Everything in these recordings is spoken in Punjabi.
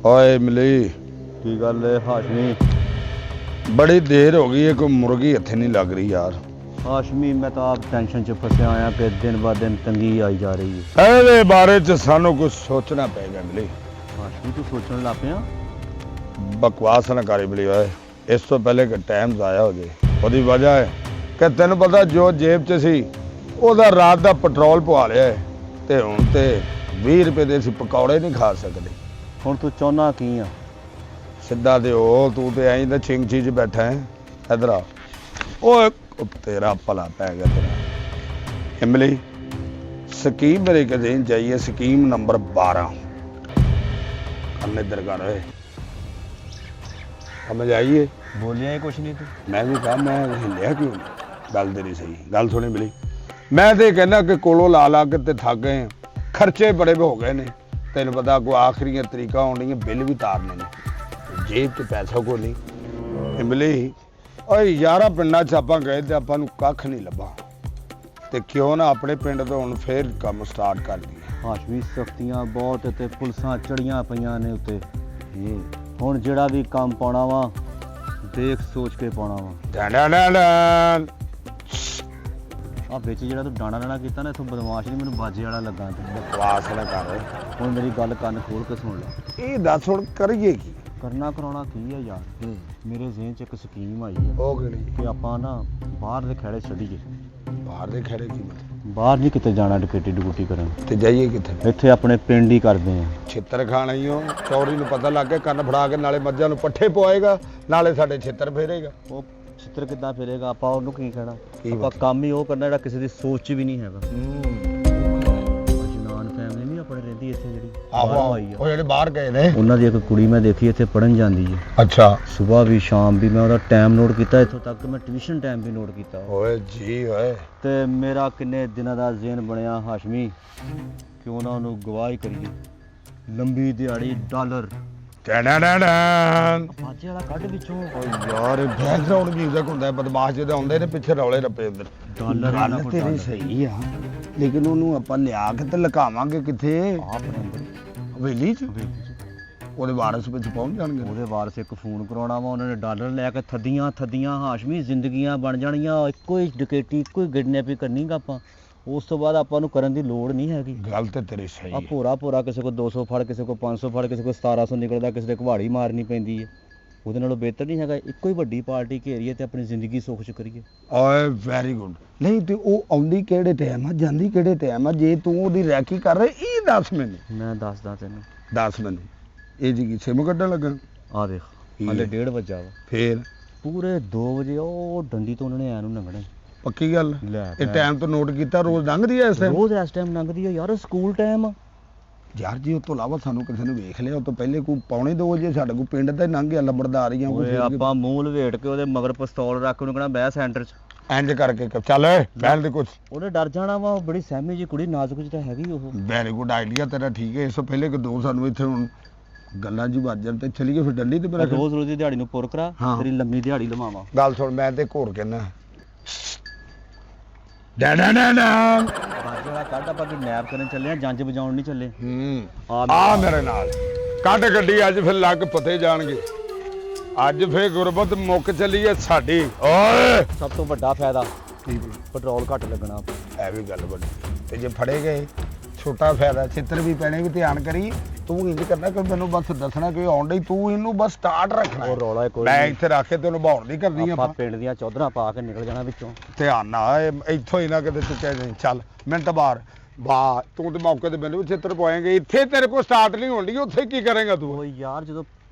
ਓਏ ਮਿਲੀ ਕੀ ਗੱਲ ਹੈ ਹਾਸ਼ਮੀ? ਬੜੀ ਦੇਰ ਹੋ ਗਈ ਹੈ, ਕੋਈ ਮੁਰਗੀ ਇੱਥੇ ਨਹੀਂ ਲੱਗ ਰਹੀ ਯਾਰ। ਹਾਸ਼ਮੀ ਮੈਂ ਤਾਂ ਆਪ ਟੈਨਸ਼ਨ 'ਚ ਫਸਿਆ ਆਇਆ ਕਿ ਦਿਨ ਬ ਦਿਨ ਤੰਗੀ ਆਈ ਜਾ ਰਹੀ ਹੈ। ਇਹਦੇ ਬਾਰੇ 'ਚ ਸਾਨੂੰ ਕੁਝ ਸੋਚਣਾ ਪਏਗਾ ਮਿਲੀ। ਹਾਸ਼ਮੀ ਤੂੰ ਸੋਚਣ ਲੱਗ ਪਿਆ? ਬਕਵਾਸ ਨਾ ਕਰੀ ਮਿਲੀ ਓਏ। ਇਸ ਤੋਂ ਪਹਿਲੇ ਕਿ ਟਾਈਮ ਜ਼ਾਇਆ ਹੋ ਜੇ। ਉਹਦੀ ਵਜ੍ਹਾ ਹੈ ਕਿ ਤੈਨੂੰ ਪਤਾ ਜੋ ਜੇਬ 'ਚ ਸੀ ਉਹਦਾ ਰਾਤ ਦਾ ਪੈਟਰੋਲ ਪਵਾ ਲਿਆ ਹੈ ਤੇ ਹੁਣ ਤੇ 20 ਰੁਪਏ ਦੇ ਅਸੀਂ ਪਕੌੜੇ ਨਹੀਂ ਖਾ ਸਕਦੇ। ਹੁਣ ਤੂੰ ਚਾਹੁੰਦਾ ਕੀ ਆ? ਸਿੱਧਾ ਤੇ ਉਹ ਤੂੰ ਤੇ ਐਂ ਤਾਂ ਛਿੰਗ ਚੀਜ਼ ਬੈਠਾ ਹੈ। ਇਧਰ ਆ। ਓਏ ਤੇਰਾ ਭਲਾ ਪੈ ਗਿਆ ਤੇਰਾ। ਇਮਲੀ ਸਕੀਮ ਮੇਰੇ ਕਦੇ ਜਾਈਏ, ਸਕੀਮ ਨੰਬਰ 12 ਕੰਨ ਇੱਧਰ ਕਰ ਓਏ। ਸਮਝ ਆਈਏ? ਬੋਲਿਆ ਹੀ ਕੁਛ ਨਹੀਂ ਤੂੰ। ਮੈਂ ਵੀ ਕਹਾ ਮੈਂ ਹਿੱਲਿਆ ਕਿਉਂ? ਗੱਲ ਤੇਰੀ ਸਹੀ। ਗੱਲ ਸੁਣੀ ਮਿਲੀ, ਮੈਂ ਤੇ ਕਹਿੰਦਾ ਕਿ ਕੋਲੋਂ ਲਾ ਲਾ ਕੇ ਤੇ ਥੱਕ ਗਏ ਆ। ਖਰਚੇ ਬੜੇ ਹੋ ਗਏ ਨੇ। ਤੈਨੂੰ ਪਤਾ ਕੋਈ ਆਖਰੀਆਂ ਤਰੀਕਾ ਆਉਣੀਆਂ, ਬਿੱਲ ਵੀ ਤਾਰਨੇ ਨੇ, ਜੇਬ 'ਚ ਪੈਸਾ ਕੋਈ ਨਹੀਂ। ਇਮਲੀ ਓਏ ਯਾਰਾ ਪਿੰਡਾਂ 'ਚ ਆਪਾਂ ਗਏ ਤੇ ਆਪਾਂ ਨੂੰ ਕੱਖ ਨਹੀਂ ਲੱਭਾ, ਤੇ ਕਿਉਂ ਨਾ ਆਪਣੇ ਪਿੰਡ ਤੋਂ ਹੁਣ ਫੇਰ ਕੰਮ ਸਟਾਰਟ ਕਰ ਦਈਏ। ਹਾਸ਼ਮੀ ਸਖਤੀਆਂ ਬਹੁਤ ਤੇ ਪੁਲਿਸਾਂ ਚੜੀਆਂ ਪਈਆਂ ਨੇ ਉੱਤੇ। ਹੁਣ ਜਿਹੜਾ ਵੀ ਕੰਮ ਪਾਉਣਾ ਵਾ ਦੇਖ ਸੋਚ ਕੇ ਪਾਉਣਾ ਵਾ। ਆ ਵਿੱਚ ਜਿਹੜਾ ਤੂੰ ਡਾਣਾ ਕੀਤਾ ਨਾ, ਇੱਥੋਂ ਬਦਮਾਸ਼ ਨਹੀਂ ਮੈਨੂੰ ਬਾਜੇ ਵਾਲਾ ਲੱਗਾ ਤੂੰ। ਬਕਵਾਸ ਨਾ ਕਰ। ਹੁਣ ਮੇਰੀ ਗੱਲ ਕੰਨ ਖੋਲ ਕੇ ਸੁਣ ਲੈ। ਇਹ ਦੱਸ ਹੁਣ ਕਰੀਏ ਕੀ? ਕਰਨਾ ਕਰਾਉਣਾ ਕੀ ਹੈ ਯਾਰ? ਮੇਰੇ ਜ਼ਿਹਨ 'ਚ ਇੱਕ ਸਕੀਮ ਆਈ ਹੈ ਉਹ ਕਿਹੜੀ? ਕਿ ਆਪਾਂ ਨਾ ਬਾਹਰ ਦੇ ਖੇੜੇ ਛੱਡੀਏ। ਬਾਹਰ ਦੇ ਖੜੇ ਕੀ ਮਤਲਬ? ਬਾਹਰ ਨਹੀਂ ਕਿਤੇ ਜਾਣਾ ਡਕੈਤੀ ਡਕੂਟੀ ਕਰਨ। ਤੇ ਜਾਈਏ ਕਿੱਥੇ? ਇੱਥੇ ਆਪਣੇ ਪਿੰਡ ਹੀ ਕਰਦੇ ਆ। ਛਿੱਤਰ ਖਾਣਾ ਹੀ ਹੋ। ਚੌਰੀ ਨੂੰ ਪਤਾ ਲੱਗ ਗਿਆ, ਕੰਨ ਫੜਾ ਕੇ ਨਾਲੇ ਮੱਝਾਂ ਨੂੰ ਪੱਠੇ ਪਵਾਏਗਾ, ਨਾਲੇ ਸਾਡੇ ਛਿੱਤਰ ਫੇਰੇਗਾ। ਉਹ ਛਿੱਤਰ ਕਿੱਦਾਂ ਫਿਰੇਗਾ? ਆਪਾਂ ਉਹਨੂੰ ਕੀ ਕਹਿਣਾ? ਕੀ ਆਪਾਂ ਪਤਾ? ਕੰਮ ਹੀ ਉਹ ਕਰਨਾ ਜਿਹੜਾ ਕਿਸੇ ਦੀ ਸੋਚ 'ਚ ਵੀ ਨਹੀਂ ਹੈਗਾ। ਜਨਾਨ ਫੈਮਿਲੀ ਨਹੀਂ ਆਪਣੇ ਰਹਿੰਦੀ ਇੱਥੇ ਜਿਹੜੀ ਬਾਹਰੋਂ ਆਈ ਆ। ਉਹ ਜਿਹੜੇ ਬਾਹਰ ਗਏ ਨੇ, ਉਹਨਾਂ ਦੀ ਇੱਕ ਕੁੜੀ ਮੈਂ ਦੇਖੀ ਇੱਥੇ ਪੜਨ ਜਾਂਦੀ ਹੈ। ਅੱਛਾ। ਸਵੇਰ ਵੀ ਸ਼ਾਮ ਵੀ ਮੈਂ ਉਹਦਾ ਟਾਈਮ ਨੋਟ ਕੀਤਾ, ਇੱਥੋਂ ਤੱਕ ਕਿ ਮੈਂ ਟਿਊਸ਼ਨ ਟਾਈਮ ਵੀ ਨੋਟ ਕੀਤਾ। ਓਏ ਜੀ ਓਏ। ਤੇ ਮੇਰਾ ਕਿੰਨੇ ਦਿਨਾਂ ਦਾ ਜ਼ਿਹਨ ਬਣਿਆ ਹਾਸ਼ਮੀ ਕਿ ਉਹਨਾਂ ਨੂੰ ਗਵਾਹ ਹੀ ਕਰੀਏ। ਲੰਬੀ ਦਿਹਾੜੀ ਡਾਲਰ ਬਾਜੇ ਵਾਲਾ ਕੱਢ ਵਿੱਚੋਂ। ਯਾਰ ਬੈਕਗ੍ਰਾਉਂਡ ਮਿਊਜ਼ਿਕ ਹੁੰਦਾ, ਬਦਮਾਸ਼ ਜਿਹਦੇ ਆਉਂਦੇ ਨੇ ਪਿੱਛੇ ਰੌਲੇ ਰੱਪੇ ਅੰਦਰ। ਡਾਲਰ ਗੱਲ ਤੇਰੀ ਸਹੀ ਆ, ਲੇਕਿਨ ਉਹਨੂੰ ਆਪਾਂ ਲਿਆ ਕੇ ਤੇ ਲੁਕਾਵਾਂਗੇ ਕਿੱਥੇ? ਆਪਣੇ ਅੰਦਰ ਹਵੇਲੀ 'ਚ। ਉਹਦੇ ਵਾਰਸ ਵਿੱਚ ਪਹੁੰਚ ਜਾਣਗੇ। ਉਹਦੇ ਵਾਰਸ ਇੱਕ ਫੋਨ ਕਰਾਉਣਾ ਵਾ, ਉਹਨਾਂ ਨੇ ਡਾਲਰ ਲੈ ਕੇ ਥੱਦੀਆਂ ਥੱਦੀਆਂ ਹਾਸ਼ਮੀ ਜ਼ਿੰਦਗੀਆਂ ਬਣ ਜਾਣੀਆਂ। ਇੱਕੋ ਹੀ ਡਕੈਤੀ, ਇੱਕੋ ਹੀ ਕਿਡਨੈਪਿੰਗ ਕਰਨੀ ਆਪਾਂ। ਉਸ ਤੋਂ ਬਾਅਦ ਆਪਾਂ ਨੂੰ ਕਰਨ ਦੀ ਲੋੜ ਨਹੀਂ ਹੈਗੀ। ਗੱਲ ਤੇ ਤੇਰੀ ਸਹੀ ਆ ਹੈ। ਭੋਰਾ ਕਿਸੇ ਕੋਲ 200 ਫੜ, ਕਿਸੇ ਕੋਲ 500 ਫੜ, ਕਿਸੇ ਕੋਲ 1700 ਨਿਕਲਦਾ, ਕਿਸੇ ਦੇ ਘਵਾੜੀ ਮਾਰਨੀ ਪੈਂਦੀ ਹੈ। ਉਹਦੇ ਨਾਲੋਂ ਬਿਹਤਰ ਨਹੀਂ ਹੈਗਾ ਇੱਕੋ ਹੀ ਵੱਡੀ ਪਾਰਟੀ ਘੇਰੀਏ ਤੇ ਆਪਣੀ ਜ਼ਿੰਦਗੀ ਸੁੱਖ 'ਚ ਕਰੀਏ। ਓਏ ਵੈਰੀ ਗੁੱਡ। ਨਹੀਂ ਤੇ ਉਹ ਆਉਂਦੀ ਕਿਹੜੇ ਟਾਈਮ ਆ, ਜਾਂਦੀ ਕਿਹੜੇ ਟਾਈਮ ਆ? ਜੇ ਤੂੰ ਉਹਦੀ ਰੈਕੀ ਕਰ ਰਿਹਾ, ਇਹ ਦੱਸ ਮੈਨੂੰ। ਮੈਂ ਦੱਸਦਾ ਤੈਨੂੰ। ਦੱਸ ਮੈਨੂੰ। ਇਹ ਜੀ ਸਿਮ ਕੱਢਣ ਲੱਗਾ? ਆ ਦੇਖ ਹਾਲੇ 1:30 ਵਜਾ ਵਾ। ਫੇਰ ਪੂਰੇ 2 ਵਜੇ ਉਹ ਡੰਡੀ ਤੋਂ ਉਹਨਾਂ ਨੇ ਐ ਨੂੰ ਲੰਘਣਾ। ਪੱਕੀ ਗੱਲ? ਲੈ ਇਹ ਟਾਈਮ ਤੋਂ ਨੋਟ ਕੀਤਾ, ਰੋਜ਼ ਲੰਘਦੀ ਐ ਇਸ ਟਾਈਮ? ਰੋਜ਼ ਇਸ ਟਾਈਮ ਲੰਘਦੀ ਆ ਯਾਰ, ਸਕੂਲ ਟਾਈਮ ਆ ਯਾਰ ਜੀ। ਉਹ ਤੋਂ ਇਲਾਵਾ ਸਾਨੂੰ ਕਿਸੇ ਨੇ ਵੇਖ ਲਿਆ, ਉਹ ਤੋਂ ਪਹਿਲੇ ਕੋਈ 1:45 ਵਜੇ ਸਾਡੇ ਕੋਲ ਪਿੰਡ ਦਾ ਹੀ ਲੰਘ ਗਿਆ ਲੰਬੜਦਾਰੀਆਂ ਓਏ ਆਪਾਂ ਮੂੰਹ ਲਵੇਟ ਕੇ ਉਹਦੇ ਮਗਰ ਪਿਸਤੌਲ ਰੱਖ ਉਹਨੂੰ ਕਹਿਣਾ ਬਹਿ ਸੈਂਟਰ 'ਚ। ਇੰਜ ਕਰਕੇ ਚੱਲ ਓਏ ਬਹਿਣ ਦੇ ਕੁਛ। ਉਹਨੇ ਡਰ ਜਾਣਾ ਵਾ, ਬੜੀ ਸਹਿਮੀ ਜੀ ਕੁੜੀ, ਨਾਜ਼ੁਕ ਜਿਹੀ ਤਾਂ ਹੈਗੀ ਉਹ। ਵੈਰੀ ਗੁੱਡ ਆਈਡੀਆ ਤੇਰਾ, ਠੀਕ ਹੈ। ਇਸ ਤੋਂ ਪਹਿਲੇ ਕਿ ਦੋ ਸਾਨੂੰ ਇੱਥੇ ਹੁਣ ਗੱਲਾਂ ਜੀ ਵੱਜ ਜਾਣ ਤੇ ਚਲੀਏ ਫਿਰ ਡੰਡੀ ਤੇ ਮੇਰਾ। ਰੋਜ਼ ਰੋਜ਼ ਦੀ ਦਿਹਾੜੀ ਨੂੰ ਪੁਰ ਕਰਾ, ਤੇਰੀ ਲੰਮੀ ਦਿਹਾੜੀ ਲਵਾਵਾਂ। ਗੱਲ ਸੁਣ, ਮੈਂ ਤੇ ਘੋਰ ਕਹਿੰਦਾ ਡਾਣਾ ਬਾਜੇ ਵਾਲਾ ਕੱਢ, ਆਪਾਂ ਕਿ ਨੈਪ ਕਰਨ ਚੱਲੇ ਆ, ਜੰਜ ਵਜਾਉਣ ਨਹੀਂ ਚੱਲੇ। ਆ ਮੇਰੇ ਨਾਲ ਕੱਢ ਗੱਡੀ, ਅੱਜ ਫਿਰ ਲੱਗ ਪਤੇ ਜਾਣਗੇ। ਅੱਜ ਫਿਰ ਗੁਰਬਤ ਮੁੱਕ ਚੱਲੀ ਹੈ ਸਾਡੀ। ਓਏ ਸਭ ਤੋਂ ਵੱਡਾ ਫਾਇਦਾ ਪੈਟਰੋਲ ਘੱਟ ਲੱਗਣਾ। ਐ ਵੀ ਗੱਲ ਬਣੀ। ਤੇ ਜੇ ਫੜੇ ਗਏ ਛੋਟਾ ਫਾਇਦਾ, ਚਿੱਤਰ ਵੀ ਪੈਣੇ। ਵੀ ਧਿਆਨ ਕਰੀ, ਤੂੰ ਇੰਜ ਕਰਨਾ ਕਿ ਮੈਨੂੰ ਬਸ ਦੱਸਣਾ ਕਿ ਆਉਣ ਡਈ, ਤੂੰ ਇਹਨੂੰ ਬਸ ਸਟਾਰਟ ਰੱਖਣਾ। ਉਹ ਰੌਲਾ ਕੋਈ ਮੈਂ ਇੱਥੇ ਰੱਖ ਕੇ ਤੈਨੂੰ ਨਿਭਾਉਣ ਦੀ ਕਰਨੀ ਆਪਾਂ ਪਿੰਡ ਦੀਆਂ ਚੌਧਰਾਂ ਪਾ ਕੇ ਨਿਕਲ ਜਾਣਾ ਵਿੱਚੋਂ। ਧਿਆਨ ਨਾਲ ਇੱਥੋਂ ਹੀ ਨਾ ਕਿਤੇ ਚੁੱਕਿਆ ਜਾਏ। ਚੱਲ ਮਿੰਟ ਬਾਹਰ ਵਾਹ, ਤੂੰ ਤੇ ਮੌਕੇ ਤੇ ਮੈਨੂੰ ਵੀ ਚਿੱਤਰ ਪਵਾਏਂਗੇ। ਇੱਥੇ ਤੇਰੇ ਕੋਲ ਸਟਾਰਟ ਨਹੀਂ ਹੋਣ ਡਈ, ਉੱਥੇ ਕੀ ਕਰੇਗਾ ਤੂੰ? ਓ ਯਾਰ ਜਦੋਂ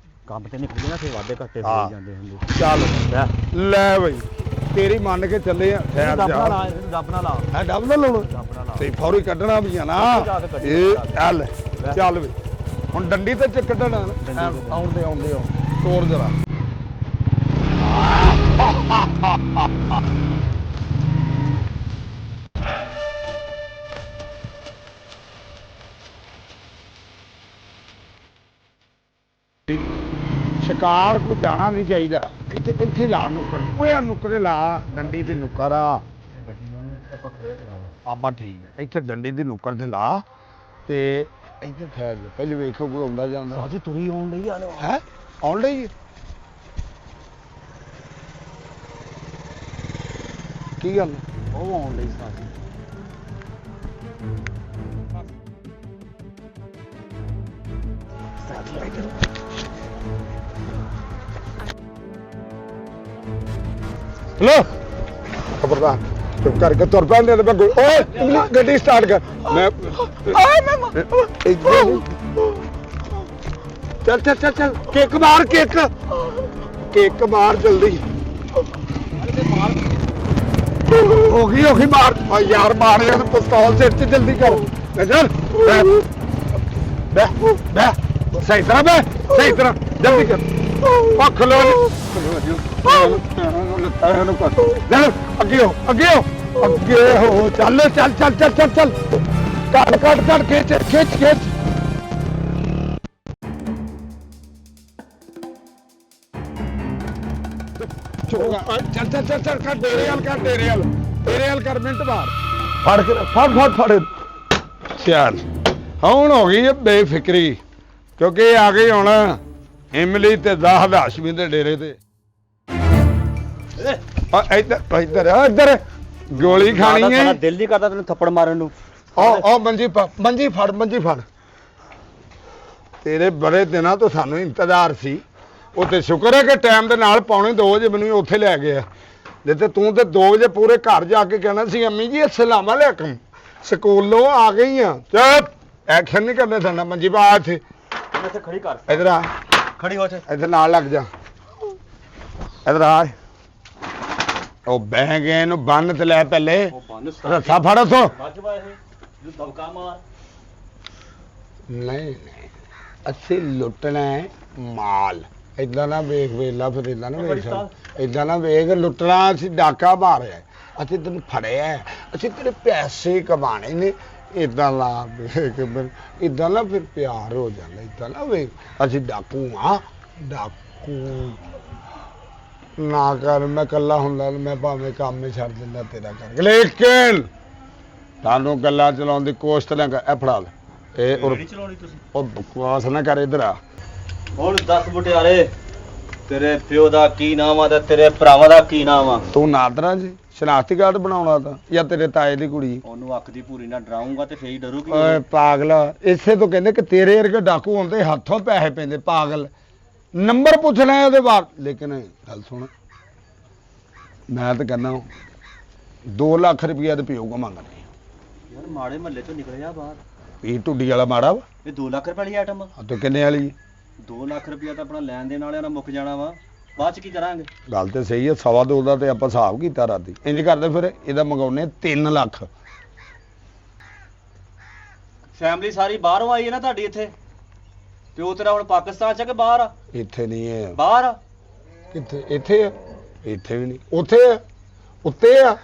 ਕੰਮ ਤੇ ਨਿਕਲਦੇ ਨਾ ਫਿਰ ਵਾਧੇ ਘਾਟੇ ਹੋ ਜਾਂਦੇ ਹੁੰਦੇ। ਚੱਲ ਲੈ ਬਈ, ਤੇਰੀ ਮੰਨ ਕੇ ਚੱਲੇ ਆ। ਡੱਬ ਨਾ ਲਾ, ਡੱਬ ਨਾ ਲਾ। ਹੈ ਡੱਬ ਨਾ ਲਾਉਣਾ ਡੱਬ ਨਾ ਲਾ ਤੇ ਫੌਰੀ ਕੱਢਣਾ ਵੀ ਆ ਨਾ। ਇਹ ਚੱਲ ਚੱਲ ਬਈ, ਹੁਣ ਡੰਡੀ ਤੇ ਚ ਕੱਢਣਾ ਆਉਂਦੇ ਤੋਰ ਜਰਾ। ਸ਼ਿਕਾਰ ਕੋਈ ਜਾਣਾ ਨਹੀਂ ਚਾਹੀਦਾ। ਇੱਥੇ ਇੱਥੇ ਲਾ ਨੁੱਕਰ, ਓਏ ਨੁੱਕਰੇ ਲਾ, ਡੰਡੀ ਤੇ ਨੁੱਕਰ ਆ। ਆਪਾਂ ਠੀਕ ਹੈ, ਇੱਥੇ ਡੰਡੀ ਦੀ ਨੁੱਕਰ ਤੇ ਲਾ ਤੇ ਇੱਥੇ ਠਹਿਰ ਜਾ, ਪਹਿਲੇ ਵੇਖੋ ਕੋਈ ਆਉਂਦਾ ਜਾਂਦਾ ਸਾਜੀ ਤੁਰੀ ਆਉਣ ਲਈ ਆ ਹੈ ਆਉਣ ਲਈ ਕੀ ਗੱਲ ਉਹ ਆਉਣ ਲਈ ਸਾਜੀ ਲੋ ਖਬਰਦਾਰ ਚੁੱਪ ਕਰਕੇ ਤੁਰ ਪੈਂਦੇ ਮੈਂ ਓਏ ਇੰਗਲਿਸ਼ ਗੱਡੀ ਸਟਾਰਟ ਕਰ ਮੈਂ ਓਏ ਮੈਂ ਚੱਲ ਚੱਲ ਚੱਲ ਚੱਲ ਕੇਕ ਮਾਰ ਕੇਕ ਮਾਰ ਜਲਦੀ ਹੋ ਗਈ ਮਾਰ ਓ ਯਾਰ ਮਾਰ ਯਾਰ ਪਿਸਤੌਲ ਸਿਰ 'ਚ ਜਲਦੀ ਕਰ ਲੈ ਚੱਲ ਬੈ ਸਹੀ ਤਰ੍ਹਾਂ ਜਲਦੀ ਕਰ ਪੱਖ ਲੋ ਅੱਗੇ ਹੋ ਚੱਲ ਕੱਟ ਖਿੱਚ ਚੱਲ ਕਰ ਡੇਰੇ ਵਾਲ ਕਰ ਮਿੰਟ ਬਾਹਰ ਫੜ ਚੱਲ ਹੁਣ ਹੋ ਗਈ ਇਹ ਬੇਫਿਕਰੀ ਕਿਉਂਕਿ ਇਹ ਆ ਗਈ ਹੁਣ ਇਮਲੀ ਤੇ ਦਾਹ ਹਾਸ਼ਮੀ ਦੇ ਡੇਰੇ ਤੇ ਇੱਧਰ ਗੋਲੀ ਖਾਣੀ ਹੈ ਦਿਲ ਨਹੀਂ ਕਰਦਾ ਤੈਨੂੰ ਥੱਪੜ ਮਾਰਨ ਨੂੰ ਉਹ ਮੰਜੀ ਫੜ ਤੇਰੇ ਬੜੇ ਦਿਨਾਂ ਤੋਂ ਸਾਨੂੰ ਇੰਤਜ਼ਾਰ ਸੀ ਉਹ ਤੇ ਸ਼ੁਕਰ ਹੈ ਕਿ ਟਾਈਮ ਦੇ ਨਾਲ 2:45 ਵਜੇ ਮੈਨੂੰ ਉੱਥੇ ਲੈ ਗਏ ਨਹੀਂ ਤੇ ਤੂੰ ਤੇ 2 ਵਜੇ ਪੂਰੇ ਘਰ ਜਾ ਕੇ ਕਹਿਣਾ ਸੀ ਅੰਮੀ ਜੀ ਅਸਲਾਮ ਅਲੈਕਮ ਸਕੂਲੋਂ ਆ ਗਈ ਆ ਚੁੱਪ ਐਕਸ਼ਨ ਨਹੀਂ ਕਰਨੇ ਸਾਡਾ ਮੰਜੀ ਪਾ ਇੱਥੇ ਇੱਥੇ ਖੜੀ ਕਰ ਇੱਧਰ ਆ ਖੜੀ ਹੋ ਇੱਧਰ ਨਾਲ ਲੱਗ ਜਾ ਇੱਧਰ ਆ ਉਹ ਬਹਿ ਗਏ ਇਹਨੂੰ ਬੰਨ ਤੇ ਲੈ ਪਹਿਲੇ ਰੱਸਾ ਫੜ ਉਥੋਂ ਦਬਕਾ ਮਾਰ ਨਹੀਂ ਅਸੀਂ ਲੁੱਟਣਾ ਹੈ ਮਾਲ ਏਦਾਂ ਨਾ ਵੇਖ ਵੇਲਾ ਫਿਰ ਏਦਾਂ ਨਾ ਵੇਖ ਏਦਾਂ ਨਾ ਵੇਖ ਲੁੱਟਣਾ ਅਸੀਂ ਡਾਕਾ ਮਾਰਿਆ ਅਸੀਂ ਤੈਨੂੰ ਫੜਿਆ ਅਸੀਂ ਤੇਰੇ ਪੈਸੇ ਕਮਾਣੇ ਨੇ ਏਦਾਂ ਲਾ ਵੇਖ ਏਦਾਂ ਨਾ ਫਿਰ ਪਿਆਰ ਹੋ ਜਾਂਦਾ ਏਦਾਂ ਨਾ ਵੇਖ ਅਸੀਂ ਡਾਕੂ ਆ ਡਾਕੂ ਨਾ ਕਰ ਮੈਂ ਇਕੱਲਾ ਹੁੰਦਾ ਮੈਂ ਭਾਵੇਂ ਕੰਮ ਹੀ ਛੱਡ ਦਿੰਦਾ ਤੇਰਾ ਕਰਕੇ ਲੇਕਿਨ ਤੁਹਾਨੂੰ ਗੱਲਾਂ ਚਲਾਉਣ ਦੀ ਕੋਸ਼ਿਸ਼ ਨਾ ਕਰ ਇਹ ਫੜਾ ਲੈ ਇਹ ਨਹੀਂ ਚਲਾਉਣੀ ਤੁਸੀਂ ਉਹ ਬਕਵਾਸ ਨਾ ਕਰ ਇਧਰ ਆ ਹੁਣ 10 ਮੁਟਿਆਰੇ ਤੇਰੇ ਪਿਓ ਦਾ ਕੀ ਨਾਮ ਆ ਤੇ ਤੇਰੇ ਭਰਾਵਾਂ ਦਾ ਕੀ ਨਾਮ ਆ ਤੂੰ ਨਾਦਰਾ ਜੀ ਸ਼ਨਾਖਤੀ ਕਾਰਡ ਬਣਾਉਣਾ ਤਾਂ ਜਾਂ ਤੇਰੇ ਤਾਏ ਦੀ ਕੁੜੀ ਉਹਨੂੰ ਅੱਖ ਦੀ ਪੂਰੀ ਨਾਲ ਡਰਾਉਂਗਾ ਤੇ ਫੇਰ ਹੀ ਡਰੂਗੀ ਓਏ ਪਾਗਲ ਇਸੇ ਤੋਂ ਕਹਿੰਦੇ ਕਿ ਤੇਰੇ ਵਰਗੇ ਡਾਕੂ ਹੁੰਦੇ ਹੱਥੋਂ ਪੈਸੇ ਪੈਂਦੇ ਪਾਗਲ ਨੰਬਰ ਪੁੱਛਣਾ ਹੈ ਉਹਦੇ ਬਾਅਦ ਲੇਕਿਨ ਗੱਲ ਸੁਣ ਮੈਂ ਤਾਂ ਕਹਿੰਦਾ 2 ਲੱਖ ਰੁਪਇਆ ਤੇ ਪਿਓ ਕੋ ਮੰਗਣੇ ਯਾਰ ਮਾੜੇ ਮਹੱਲੇ ਚੋਂ ਨਿਕਲ ਜਾ ਬਾਹਰ ਇਹ ਟੁੱਡੀ ਵਾਲਾ ਮਾੜਾ ਵਾ ਇਹ 2 ਲੱਖ ਰੁਪਏ ਵਾਲੀ ਆਈਟਮ ਆ ਤੇ ਕਿੰਨੇ ਵਾਲੀ 2 ਲੱਖ ਰੁਪਇਆ ਤਾਂ ਆਪਣਾ ਲੈਣ ਦੇਣ ਵਾਲਿਆਂ ਨਾਲ ਮੁੱਕ ਜਾਣਾ ਵਾ ਬਾਅਦ ਚ ਕੀ ਕਰਾਂਗੇ ਗੱਲ ਤੇ ਸਹੀ ਹੈ 2.25 ਦਾ ਤੇ ਆਪਾਂ ਹਿਸਾਬ ਕੀਤਾ ਰਾਤੀ ਇੰਜ ਕਰਦੇ ਫਿਰ ਇਹਦਾ ਮੰਗਾਉਨੇ 3 ਲੱਖ ਫੈਮਿਲੀ ਸਾਰੀ ਬਾਹਰੋਂ ਆਈ ਹੈ ਨਾ ਤੁਹਾਡੀ ਇੱਥੇ ਪਿਓ ਤੇਰਾ ਹੁਣ ਪਾਕਿਸਤਾਨ ਚ ਕਿ ਬਾਹਰ ਆ ਇੱਥੇ ਨਹੀਂ ਹੈ ਬਾਹਰ ਆ ਕਿੱਥੇ ਇੱਥੇ ਆ ਇੱਥੇ ਵੀ ਨਹੀਂ ਉੱਥੇ ਆ ਉੱਤੇ ਆ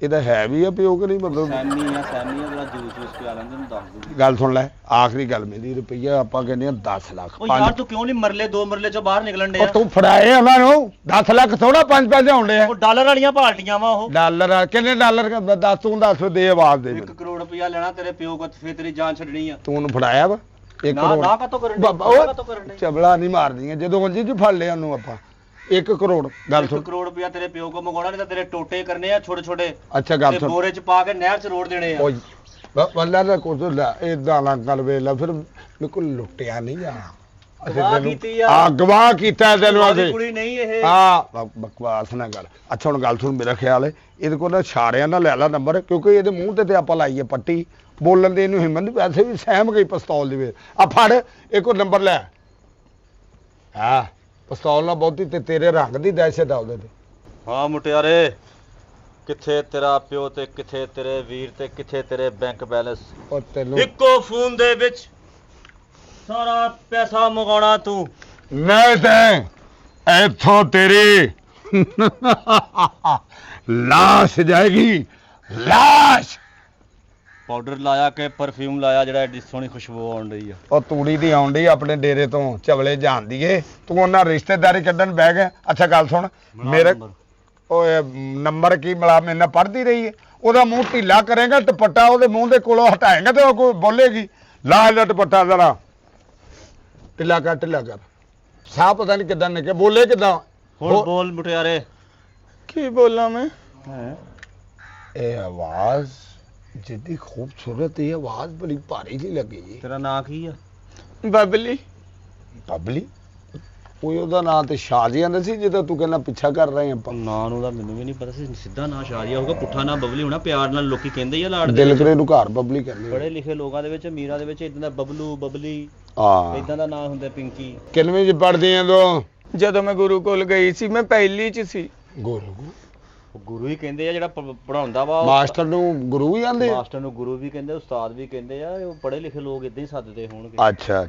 ਇਹਦਾ ਹੈ ਵੀ ਆ ਪਿਓ ਕਿ ਨਹੀਂ ਮਤਲਬ ਸੈਮੀ ਆ ਜਿਹੜਾ ਜੂਸ ਪਿਆ ਲੈਂਦੇ ਨੂੰ ਦੱਸ ਦੂਗੀ ਗੱਲ ਸੁਣ ਲੈ ਆਖਰੀ ਗੱਲ ਮੇਰੀ ਰੁਪਈਆ ਆਪਾਂ ਕਹਿੰਦੇ ਆ 10 ਲੱਖ ਉਹ ਯਾਰ ਤੂੰ ਕਿਉਂ ਨਹੀਂ ਮਰਲੇ 2 ਮਰਲੇ ਚੋਂ ਬਾਹਰ ਨਿਕਲਣ ਡਿਆ ਤੂੰ ਫੜਾਏ ਉਹਨਾਂ ਨੂੰ 10 ਲੱਖ ਥੋੜਾ 5 ਪੈਸੇ ਆਉਂਦੇ ਆ ਉਹ ਡਾਲਰ ਵਾਲੀਆਂ ਪਾਰਟੀਆਂ ਵਾ ਉਹ ਡਾਲਰ ਕਿੰਨੇ ਡਾਲਰ ਦੱਸ ਤੂੰ ਦੱਸ ਦੇ ਆਵਾਜ਼ ਦੇ 1 ਕਰੋੜ ਰੁਪਇਆ ਲੈਣਾ ਤੇਰੇ ਪਿਓ ਕੋਲ ਫੇਰ ਤੇਰੀ ਜਾਨ ਛੱਡਣੀ ਆ ਤੂੰ ਉਹਨੂੰ ਫੜਾਇਆ ਵਾ 1 ਨਾ ਕਰੋੜ ਨਾ ਕਾਤੋਂ ਕਰਨ ਡਿਆ? ਬਾਬਾ ਉਹ ਕਾਤੋਂ ਕਰਨ ਡਿਆ? ਚਬਲਾ ਨਹੀਂ ਮਾਰਦੀਆਂ ਜਦੋਂ ਜੀ ਫੜ ਲਿਆ ਉਹਨੂੰ ਆਪਾਂ 1 ਕਰੋੜ ਗੱਲ 1 ਸੁਣ ਕਰੋੜ ਰੁਪਇਆ ਤੇਰੇ ਪਿਓ ਕੋ ਮੰਗਾਉਣਾ ਨਹੀਂ ਤਾਂ ਤੇਰੇ ਟੋਟੇ ਕਰਨੇ ਆ ਛੋਟੇ ਛੋਟੇ ਅੱਛਾ ਗੱਲ ਤੇ ਸੁਣ ਬੋਰੇ ਚ ਪਾ ਕੇ ਨਹਿਰ ਚ ਰੋੜ ਦੇਣੇ ਆ ਓਏ ਵੱਲਾ ਦਾ ਕੁਝ ਲੈ ਇਦਾਂ ਨਾ ਗੱਲ ਵੇਲਾ ਫਿਰ ਮੇਰੇ ਕੋਲ ਲੁੱਟਿਆ ਨਹੀਂ ਜਾਣਾ ਗਵਾਹ ਕੀਤੀ ਆ। ਗਵਾਹ ਕੀਤਾ ਤੈਨੂੰ ਉਹਦੀ ਅਸੀਂ ਕੁੜੀ ਨਹੀਂ ਇਹ ਬਕਵਾਸ ਨਾ ਕਰ ਅੱਛਾ ਹੁਣ ਗੱਲ ਸੁਣ ਮੇਰਾ ਖਿਆਲ ਹੈ ਇਹਦੇ ਕੋਲ ਨਾ ਛਾੜਿਆਂ ਨਾਲ ਲੈ ਲਾ ਨੰਬਰ ਕਿਉਂਕਿ ਇਹਦੇ ਮੂੰਹ ਤੇ ਆਪਾਂ ਲਾਈਏ ਪੱਟੀ ਬੋਲਣ ਦੇ ਇਹਨੂੰ ਹਿੰਮਤ ਨਹੀਂ ਵੈਸੇ ਵੀ ਸਹਿਮ ਗਈ ਪਿਸਤੌਲ ਦੇ ਵਿੱਚ ਆ ਫੜ ਇੱਕ ਹੋਰ ਨੰਬਰ ਲੈ ਹਾਂ ਪਿਸਤੌਲ ਨਾਲ ਬਹੁਤੀ ਤੇ ਤੇਰੇ ਰੰਗ ਦੀ ਦਹਿਸ਼ਤ ਆ ਉਹਦੇ ਤੇ ਹਾਂ ਮੁਟਿਆਰੇ ਕਿੱਥੇ ਤੇਰਾ ਪਿਓ ਤੇ ਕਿੱਥੇ ਤੇਰੇ ਵੀਰ ਤੇ ਕਿੱਥੇ ਤੇਰੇ ਬੈਂਕ ਬੈਲੈਂਸ ਉਹ ਤੈਨੂੰ ਇੱਕੋ ਫੋਨ ਦੇ ਵਿੱਚ ਸਾਰਾ ਪੈਸਾ ਮੰਗਾਉਣਾ ਤੂੰ ਨਹੀਂ ਤੇ ਇੱਥੋਂ ਤੇਰੀ ਲਾਸ਼ ਜਾਏਗੀ ਲਾਸ਼ ਪਾਊਡਰ ਲਾਇਆ ਕਿ ਪਰਫਿਊਮ ਲਾਇਆ ਜਿਹੜਾ ਐਡੀ ਸੋਹਣੀ ਖੁਸ਼ਬੂ ਆਉਣ ਰਹੀ ਆ ਉਹ ਤੂੜੀ ਦੀ ਆਉਣ ਡਈ ਆਪਣੇ ਡੇਰੇ ਤੋਂ ਚਵਲੇ ਜਾਂਦੀ ਏ ਤੂੰ ਉਹਨਾਂ ਰਿਸ਼ਤੇਦਾਰੀ ਕੱਢਣ ਬਹਿ ਗਿਆ ਅੱਛਾ ਗੱਲ ਸੁਣ ਮੇਰੇ ਓਏ ਨੰਬਰ ਕੀ ਮਿਲਾ ਮੇਰੇ ਨਾਲ ਪੜ੍ਹਦੀ ਰਹੀ ਏ ਉਹਦਾ ਮੂੰਹ ਢਿੱਲਾ ਕਰੇਗਾ ਦੁਪੱਟਾ ਉਹਦੇ ਮੂੰਹ ਦੇ ਕੋਲੋਂ ਹਟਾਏਗਾ ਤੇ ਉਹ ਕੋਈ ਬੋਲੇਗੀ ਲਾ ਇਹਦਾ ਦੁਪੱਟਾ ਜ਼ਰਾ ਢਿੱਲਾ ਕਰ ਸਾਹ ਪਤਾ ਨਹੀਂ ਕਿੱਦਾਂ ਨਿਕਲਿਆ ਬੋਲੇ ਕਿੱਦਾਂ ਹੁਣ ਬੋਲ ਮੁਟਿਆਰੇ ਕੀ ਬੋਲਾਂ ਮੈਂ ਹੈ ਇਹ ਆਵਾਜ਼ ਜਿੱਦੀ ਖੂਬਸੂਰਤ ਇਹ ਆਵਾਜ਼ ਬੜੀ ਭਾਰੀ ਜਿਹੀ ਲੱਗੀ ਜੀ ਤੇਰਾ ਨਾਂ ਕੀ ਆ ਬਬਲੀ ਬਬਲੀ ਕੋਈ ਉਹਦਾ ਨਾਂ ਤੇ ਸ਼ਾਹ ਜੀ ਆਂਦਾ ਸੀ ਜਿਹਦਾ ਤੂੰ ਕਹਿੰਦਾ ਪਿੱਛਾ ਕਰ ਰਹੇ ਆਪਾਂ ਨਾਂ ਨੂੰ ਦਾ ਮੈਨੂੰ ਵੀ ਨਹੀਂ ਪਤਾ ਸੀ ਸਿੱਧਾ ਨਾਂ ਸ਼ਾਰੀਆ ਹੋਊਗਾ ਪੁੱਠਾ ਨਾਂ ਬਬਲੀ ਹੋਣਾ ਪਿਆਰ ਨਾਲ ਲੋਕੀ ਕਹਿੰਦੇ ਹੀ ਆ ਲਾੜ ਦੇ ਦਿਲ ਵਿੱਚ। ਕਰੇ ਨੂੰ ਘਰ ਬਬਲੀ ਕਹਿੰਦੇ ਪੜ੍ਹੇ ਲਿਖੇ ਲੋਕਾਂ ਦੇ ਵਿੱਚ ਅਮੀਰਾਂ ਦੇ ਵਿੱਚ ਇਦਾਂ ਦਾ ਬਬਲੂ ਬਬਲੀ ਹਾਂ ਇਦਾਂ ਦਾ ਨਾਂ ਹੁੰਦਾ ਪਿੰਕੀ ਕਿੰਨਵੇਂ ਚ ਪੜਦੇ ਆਂ ਤੂੰ ਜਦੋਂ ਮੈਂ ਗੁਰੂ ਕੋਲ ਗਈ ਸੀ ਮੈਂ ਪਹਿਲੀ ਚ ਸੀ ਗੁਰੂ ਉਹ ਗੁਰੂ ਹੀ ਕਹਿੰਦੇ ਆ ਜਿਹੜਾ ਪੜਾਉਂਦਾ ਵਾ ਮਾਸਟਰ ਨੂੰ ਗੁਰੂ ਹੀ ਆਂਦੇ ਮਾਸਟਰ ਨੂੰ ਗੁਰੂ ਵੀ ਕਹਿੰਦੇ ਉਸਤਾਦ ਵੀ ਕਹਿੰਦੇ ਆ ਉਹ ਪੜ੍ਹੇ ਲਿਖੇ ਲੋਕ ਇਦਾਂ ਹੀ ਸੱਦਦੇ ਹੋਣਗੇ ਅੱਛਾ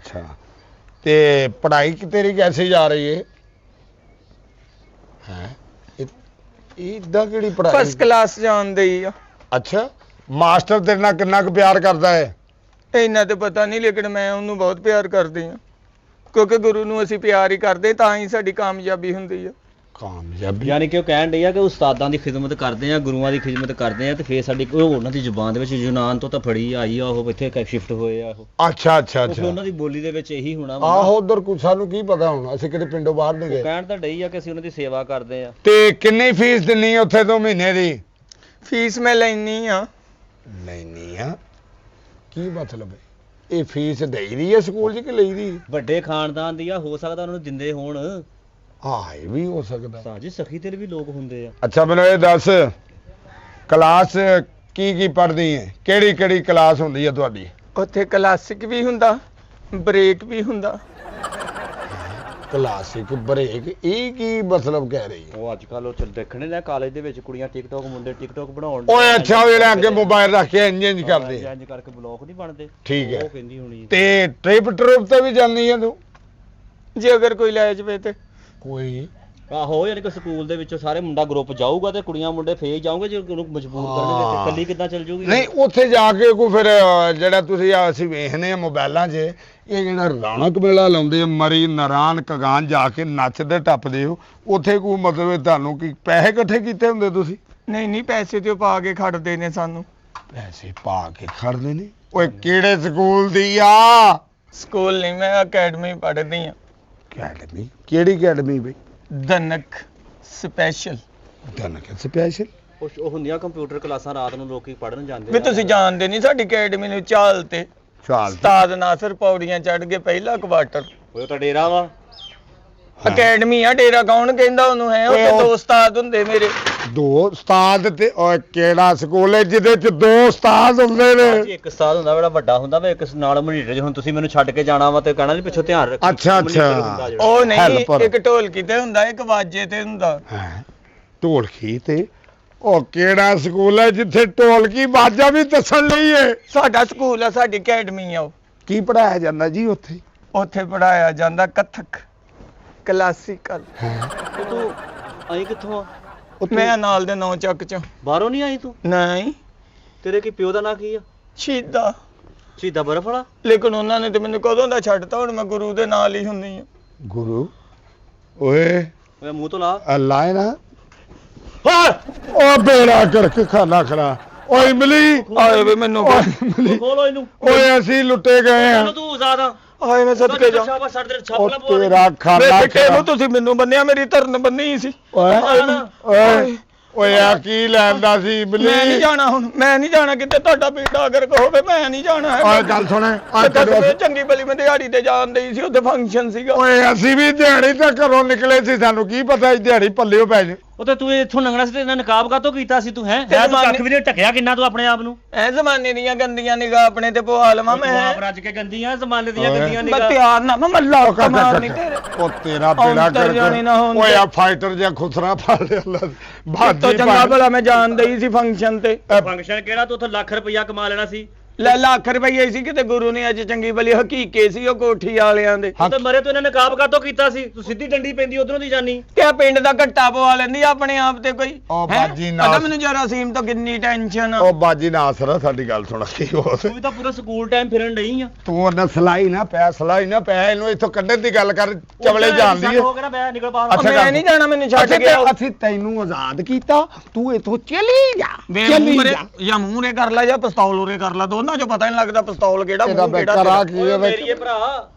ਤੇ ਪੜ੍ਹਾਈ ਕਿ ਤੇਰੀ ਕੈਸੇ ਜਾ ਰਹੀ ਹੈ ਹੈ ਇਹ ਇਦਾਂ ਕਿਹੜੀ ਪੜ੍ਹਾਈ ਫਸਟ ਕਲਾਸ ਜਾਂਦੇ ਹੀ ਆ ਅੱਛਾ ਮਾਸਟਰ ਤੇਰੇ ਨਾਲ ਕਿੰਨਾ ਕੁ ਪਿਆਰ ਕਰਦਾ ਹੈ ਇੰਨਾ ਤੇ ਪਤਾ ਨਹੀਂ ਲੇਕਿਨ ਮੈਂ ਉਹਨੂੰ ਬਹੁਤ ਪਿਆਰ ਕਰਦੀ ਆ ਕਿਉਂਕਿ ਗੁਰੂ ਨੂੰ ਅਸੀਂ ਪਿਆਰ ਹੀ ਕਰਦੇ ਤਾਂ ਹੀ ਸਾਡੀ ਕਾਮਯਾਬੀ ਹੁੰਦੀ ਆ ਕਾਮਯਾਬੀ ਯਾਨੀ ਕਿ ਉਹ ਕਹਿਣ ਡਈ ਆ ਕਿ ਉਸਤਾਦਾਂ ਦੀ ਖਿਦਮਤ ਕਰਦੇ ਆ ਗੁਰੂਆਂ ਦੀ ਖਿਦਮਤ ਕਰਦੇ ਆ ਤੇ ਫੇਰ ਸਾਡੀ ਕੋਈ ਉਹਨਾਂ ਦੀ ਜ਼ੁਬਾਨ ਦੇ ਵਿੱਚ ਯੂਨਾਨ ਤੋਂ ਤਾਂ ਫੜੀ ਆਈ ਆ ਉਹ ਇੱਥੇ ਸ਼ਿਫਟ ਹੋਏ ਆ ਉਹ ਅੱਛਾ ਉਹ ਫਿਰ ਉਹਨਾਂ ਦੀ ਬੋਲੀ ਦੇ ਵਿੱਚ ਇਹੀ ਹੋਣਾ ਵਾ ਨਾ। ਆਹੋ ਉਧਰ ਕੁਛ ਸਾਨੂੰ ਕੀ ਪਤਾ ਹੁਣ ਅਸੀਂ ਕਿਤੇ ਪਿੰਡੋਂ ਬਾਹਰ ਨਹੀਂ ਉਹ ਗਏ ਕਹਿਣ ਤਾਂ ਡਈ ਆ ਕਿ ਅਸੀਂ ਉਹਨਾਂ ਦੀ ਸੇਵਾ ਕਰਦੇ ਆ ਤੇ ਕਿੰਨੀ ਫੀਸ ਦਿੰਨੀ ਉੱਥੇ ਤੋਂ ਮਹੀਨੇ ਦੀ ਫੀਸ ਮੈਂ ਲੈਣੀ ਆ ਨਹੀਂ ਆ ਕੀ ਮਤਲਬ ਹੈ ਇਹ ਫੀਸ ਦੇਈ ਦੀ ਹੈ ਸਕੂਲ 'ਚ ਕਿ ਲਈ ਦੀ ਵੱਡੇ ਖਾਨਦਾਨ ਦੀ ਆ ਹੋ ਸਕਦਾ ਉਹਨਾਂ ਨੂੰ ਦਿੰਦੇ ਹੋਣ ਹਾਂ ਇਹ ਵੀ ਹੋ ਸਕਦਾ ਸਾਜੀ ਸਖੀ ਤੇ ਵੀ ਲੋਕ ਹੁੰਦੇ ਆ ਅੱਛਾ ਮੈਨੂੰ ਇਹ ਦੱਸ ਕਲਾਸ ਕੀ ਪੜ੍ਹਦੀ ਹੈ ਕਿਹੜੀ ਕਲਾਸ ਹੁੰਦੀ ਹੈ ਤੁਹਾਡੀ ਉੱਥੇ ਕਲਾਸਿਕ ਵੀ ਹੁੰਦਾ ਬ੍ਰੇਕ ਵੀ ਹੁੰਦਾ ਕਲਾਸਿਕ ਬ੍ਰੇਕ ਇਹ ਕੀ ਮਤਲਬ ਕਹਿ ਰਹੀ ਹੈ ਉਹ ਅੱਜ ਕੱਲ ਉਹ ਦੇਖਣੇ ਨੇ ਕਾਲਜ ਦੇ ਵਿੱਚ ਕੁੜੀਆਂ ਟਿਕਟੌਕ ਮੁੰਡੇ ਟਿਕਟੌਕ ਬਣਾਉਣ ਓਏ ਅੱਛਾ ਉਹ ਜਿਹੜੇ ਅੱਗੇ ਮੋਬਾਈਲ ਰੱਖ ਕੇ ਇੰਜ ਕਰਦੇ ਇੰਜ ਕਰਕੇ ਬਲੌਕ ਨਹੀਂ ਬਣਦੇ ਠੀਕ ਹੈ ਉਹ ਕਹਿੰਦੀ ਹੋਣੀ ਤੇ ਟ੍ਰਿਪ ਤੇ ਵੀ ਜਾਂਦੀ ਹੈ ਤੂੰ ਜੇ ਅਗਰ ਕੋਈ ਲੈ ਜਾਵੇ ਤੇ ਕੋਈ ਆਹੋ ਯਾਨੀ ਕਿ ਸਕੂਲ ਦੇ ਵਿੱਚੋਂ ਸਾਰੇ ਮੁੰਡਾ ਗਰੁੱਪ ਜਾਊਗਾ ਤੇ ਕੁੜੀਆਂ ਮੁੰਡੇ ਫੇਰ ਜਾਓਗੇ ਜੇ ਉਹਨੂੰ ਮਜਬੂਰ ਕਰਨਗੇ ਤੇ ਇਕੱਲੀ ਕਿੱਦਾਂ ਚੱਲ ਜੂਗੀ ਨਹੀਂ ਉੱਥੇ ਜਾ ਕੇ ਕੋਈ ਫਿਰ ਜਿਹੜਾ ਤੁਸੀਂ ਅਸੀਂ ਵੇਖਨੇ ਆ ਮੋਬਾਈਲਾਂ 'ਚ ਇਹ ਜਿਹੜਾ ਰੌਣਕ ਮੇਲਾ ਲਾਉਂਦੇ ਆ ਮਰੀ ਨਰਾਨ ਕਗਾਨ ਜਾ ਕੇ ਨੱਚਦੇ ਟੱਪਦੇ ਹੋ ਉੱਥੇ ਕੋਈ ਮਤਲਬ ਤੁਹਾਨੂੰ ਕੀ ਪੈਸੇ ਇਕੱਠੇ ਕੀਤੇ ਹੁੰਦੇ ਤੁਸੀਂ ਨਹੀਂ ਪੈਸੇ ਤੇ ਉਹ ਪਾ ਕੇ ਖੜਦੇ ਨੇ ਸਾਨੂੰ ਪੈਸੇ ਪਾ ਕੇ ਖੜਦੇ ਨੇ ਓਏ ਕਿਹੜੇ ਸਕੂਲ ਦੀ ਆ ਸਕੂਲ ਨਹੀਂ ਮੈਂ ਅਕੈਡਮੀ ਪੜ੍ਹਦੀ ਆ ਅਕੈਡਮੀ ਕਿਹੜੀ ਅਕੈਡਮੀ ਬਈ ਦਨਕ ਸਪੈਸ਼ਲ ਦਨਕ ਸਪੈਸ਼ਲ ਉਹ ਹੁੰਦੀਆਂ ਕੰਪਿਊਟਰ ਕਲਾਸਾਂ ਰਾਤ ਨੂੰ ਲੋਕੀ ਪੜਨ ਜਾਂਦੇ ਵੀ ਤੁਸੀਂ ਜਾਣਦੇ ਨਹੀਂ ਸਾਡੀ ਅਕੈਡਮੀ ਨੂੰ ਚਾਲ ਤੇ ਚਾਲ ਉਸਤਾਦ ਨਾਸਰ ਪੌੜੀਆਂ ਚੜ੍ਹ ਕੇ ਪਹਿਲਾ ਕੁਆਟਰ ਉਹ ਤਾਂ ਡੇਰਾ ਵਾ ਅਕੈਡਮੀ ਆ ਡੇਰਾ ਕੌਣ ਕਹਿੰਦਾ ਉਹਨੂੰ ਹੈ ਉੱਥੇ ਦੋ ਉਸਤਾਦ ਹੁੰਦੇ ਮੇਰੇ ਦੋ ਉਸਤਾਦ ਤੇ ਓਏ ਕਿਹੜਾ ਸਕੂਲ ਹੈ ਜਿਹਦੇ ਚ ਦੋ ਉਸਤਾਦ ਹੁੰਦੇ ਨੇ ਇੱਕ ਉਸਤਾਦ ਹੁੰਦਾ ਜਿਹੜਾ ਵੱਡਾ ਹੁੰਦਾ ਵਾ ਇੱਕ ਨਾਲ ਮਨੀਟਰ ਹੁਣ ਤੁਸੀਂ ਮੈਨੂੰ ਛੱਡ ਕੇ ਜਾਣਾ ਵਾ ਤੇ ਕਹਿਣਾ ਨਹੀਂ ਪਿੱਛੋਂ ਧਿਆਨ ਰੱਖੋ ਅੱਛਾ, ਅੱਛਾ। monitor ਹੁੰਦਾ ਜਿਹੜਾ। ਉਹ ਨਹੀਂ Helper। ਇੱਕ ਢੋਲਕੀ ਤੇ ਹੁੰਦਾ ਇੱਕ ਵਾਜੇ ਤੇ ਹੁੰਦਾ ਹੈਂ, ਢੋਲਕੀ ਤੇ ਉਹ ਕਿਹੜਾ ਸਕੂਲ ਹੈ ਜਿੱਥੇ ਢੋਲਕੀ ਬਾਜਾ ਵੀ ਦੱਸਣ ਲਈ ਏ ਸਾਡਾ ਸਕੂਲ ਆ ਸਾਡੀ ਅਕੈਡਮੀ ਆ ਉਹ ਕੀ ਪੜਾਇਆ ਜਾਂਦਾ ਜੀ ਉੱਥੇ ਉੱਥੇ ਪੜਾਇਆ ਜਾਂਦਾ ਕਥਕ ਕਲਾਸੀਕਲ ਤੇ ਤੂੰ ਆਈ ਕਿੱਥੋਂ ਆ ਮੈਂ ਨਾਲ ਦੇ ਨੌ ਚੱਕ ਚ ਬਾਹਰੋਂ ਨਹੀਂ ਆਈ ਤੂੰ ਨਹੀਂ ਤੇਰੇ ਕੀ ਪਿਓ ਦਾ ਨਾਂ ਕੀ ਆ ਸ਼ੀਦਾ ਸ਼ਹੀਦਾ ਬਰਫ ਵਾਲਾ ਲੇਕਿਨ ਉਹਨਾਂ ਨੇ ਤੇ ਮੈਨੂੰ ਕਦੋਂ ਦਾ ਛੱਡਤਾ ਹੁਣ ਮੈਂ ਗੁਰੂ ਦੇ ਨਾਲ ਹੀ ਹੁੰਦੀ ਆ ਗੁਰੂ ਓਏ ਓਏ ਮੂੰਹ ਤੋਂ ਲਾ ਅੱਲਾ ਹੈ ਨਾ ਉਹ ਬੇੜਾ ਕਰਕੇ ਖਾਣਾ ਖੜਾ ਓਏ ਇਮਲੀ ਆਏ ਵੇ ਮੈਨੂੰ ਓਏ ਇਮਲੀ ਖੋਲੋ ਇਹਨੂੰ ਓਏ ਅਸੀਂ ਲੁੱਟੇ ਗਏ ਆ ਤੂੰ ਜ਼ਿਆਦਾ ਆਏ ਮੈਂ ਸਦਕੇ ਜਾ ਸ਼ਾਬਾਸ਼ ਛੱਡ ਦੇ ਛਾਪ ਉਹ ਲਾ ਪਵਾ ਦੇ। ਤੇਰਾ ਖਾਣਾ ਬੇਟੇ ਨੂੰ ਤੁਸੀਂ ਮੈਨੂੰ ਬੰਨਿਆ ਮੇਰੀ ਧਰਨ ਬੰਨੀ ਸੀ ਓਏ ਓਏ ਓਏ ਆ ਕੀ ਲੈਂਦਾ ਸੀ ਇਮਲੀ ਮੈਂ ਨਹੀਂ ਜਾਣਾ ਹੁਣ ਮੈਂ ਨਹੀਂ ਜਾਣਾ ਕਿਤੇ ਤੁਹਾਡਾ ਬੇਟਾ ਅਗਰ ਕਹੋਗੇ ਮੈਂ ਨਹੀਂ ਜਾਣਾ ਓਏ ਗੱਲ ਸੁਣ ਆ ਤੇ ਚੰਗੀ ਭਲੀ ਮੈਂ ਦਿਹਾੜੀ ਤੇ ਜਾਣ ਡਈ ਸੀ ਉੱਥੇ ਫੰਕਸ਼ਨ ਸੀਗਾ ਓਏ ਅਸੀਂ ਵੀ ਦਿਹਾੜੀ ਤਾਂ ਘਰੋਂ ਨਿਕਲੇ ਸੀ ਸਾਨੂੰ ਕੀ ਪਤਾ ਇਹ ਦਿਹਾੜੀ ਪੱਲਿਓ ਪੈ ਜੇ ਉਹ ਤੇ ਤੂੰ ਇੱਥੋਂ ਲੰਘਣਾ ਸੀ ਤੇ ਇਹਨਾਂ ਨਕਾਬ ਕਾਤੋਂ ਕੀਤਾ ਸੀ ਤੂੰ ਹੈ ਤੇ ਤੂੰ ਜ਼ਮਾਨੇ- ਕੱਖ ਵੀ ਨਹੀਂ ਢੱਕਿਆ ਕਿੰਨਾ ਤੂੰ ਆਪਣੇ ਆਪ ਨੂੰ ਐ ਜ਼ਮਾਨੇ ਦੀਆਂ ਗੰਦੀਆਂ ਨਿਗਾਹ ਆਪਣੇ ਤੇ ਪਵਾ ਲਵਾਂ ਤੂੰ ਮੈਂ ਆਪ ਰੱਜ ਕੇ ਗੰਦੀਆਂ ਜ਼ਮਾਨੇ ਦੀਆਂ ਓਏ। ਗੰਦੀਆਂ ਮੈਂ ਨਿਗਾਹ ਪਿਆਰ ਨਾ ਮੈਂ ਮੱਲਾ ਕਮਾਰ ਨਹੀਂ ਤੇਰੇ ਉਹ ਤੇਰਾ ਬੇੜਾ ਔਂਤਰ ਜਾਣੀ ਨਾ ਹੋਣ ਓਏ ਤੇ। ਆ ਫਾਈਟਰ ਜਿਹਾ ਖੁਸਰਾ ਫੜ ਲਿਆ ਤੋਂ ਬਾਜੀ ਚੰਗਾ ਭਲਾ ਮੈਂ ਜਾਣ ਡਈ ਸੀ ਫੰਕਸ਼ਨ ਤੇ ਫੰਕਸ਼ਨ ਕਿਹੜਾ ਤੂੰ ਉੱਥੇ ਲੱਖ ਰੁਪਇਆ ਕਮਾ ਲੈਣਾ ਸੀ ਲੈ ਲੱਖ ਰੁਪਈਏ ਸੀ ਕਿਤੇ ਗੁਰੂ ਨੇ ਅੱਜ ਚੰਗੀ ਭਲੀ ਹਕੀਕੇ ਸੀ ਉਹ ਕੋਠੀ ਵਾਲਿਆਂ ਦੇ ਤੂੰ ਤੇ ਮਰੇ ਤੂੰ ਇਹਨਾਂ ਨਕਾਬ ਕਾਤੋਂ ਕੀਤਾ ਸੀ ਤੂੰ ਸਿੱਧੀ ਡੰਡੀ ਪੈਂਦੀ ਉਧਰੋਂ ਦੀ ਜਾਨੀ ਕਿਆ ਪਿੰਡ ਦਾ ਘੱਟਾ ਪਵਾ ਲੈਂਦੀ ਆਪਣੇ ਆਪ ਤੇ ਕੋਈ ਉਹ ਹੈਂ? ਬਾਜੀ ਨਾ- ਪਤਾ ਮੈਨੂੰ ਜਰਾਸੀਮ ਤੋਂ ਕਿੰਨੀ ਟੈਨਸ਼ਨ ਆ ਉਹ ਬਾਜੀ ਨਾ ਆਸਰਾ ਸਾਡੀ ਗੱਲ ਸੁਣ ਕੀ ਹੋ ਤੂੰ ਵੀ ਤਾਂ ਪੂਰਾ ਸਕੂਲ ਟਾਈਮ ਫਿਰਨ ਡਈ ਆ ਤੂੰ ਉਹਨਾਂ ਸਲਾਈ ਨਾ ਪੈ ਇਹਨੂੰ ਇੱਥੋਂ ਕੱਢਣ ਦੀ ਗੱਲ ਕਰ ਚਵਲੇ ਜਾਂਦੀ ਹੋ ਗਿਆ ਨਾ ਬੈ ਨਿਕਲ ਬਾਹਰ ਅੱਛਾ ਮੈਂ ਗੱਲ- ਨਹੀਂ ਜਾਣਾ ਮੈਨੂੰ ਛੱਡ ਕੇ ਆਓ ਅਸੀਂ ਤੈਨੂੰ ਆਜ਼ਾਦ ਕੀਤਾ ਤੂੰ ਇੱਥੋਂ ਚਲੀ ਜਾ ਵੇ ਚਲੀ ਮੂਹਰੇ ਜਾ ਜਾਂ ਮੂਹਰੇ ਕਰ ਲੈ ਜਾਂ ਪਿਸਤੌਲ ਉਰੇ ਕਰ ਲੈ ਦੋਨਾਂ ਦੋਨਾਂ ਚੋਂ ਪਤਾ ਨਹੀਂ ਲੱਗਦਾ ਪਿਸਤੌਲ ਕਿਹੜਾ ਇਹਦਾ ਮੂੰਹ ਕਿਹੜਾ ਕਰਾ ਤੇਰਾ। ਕੀ ਮੇਰੀਏ ਭਰਾ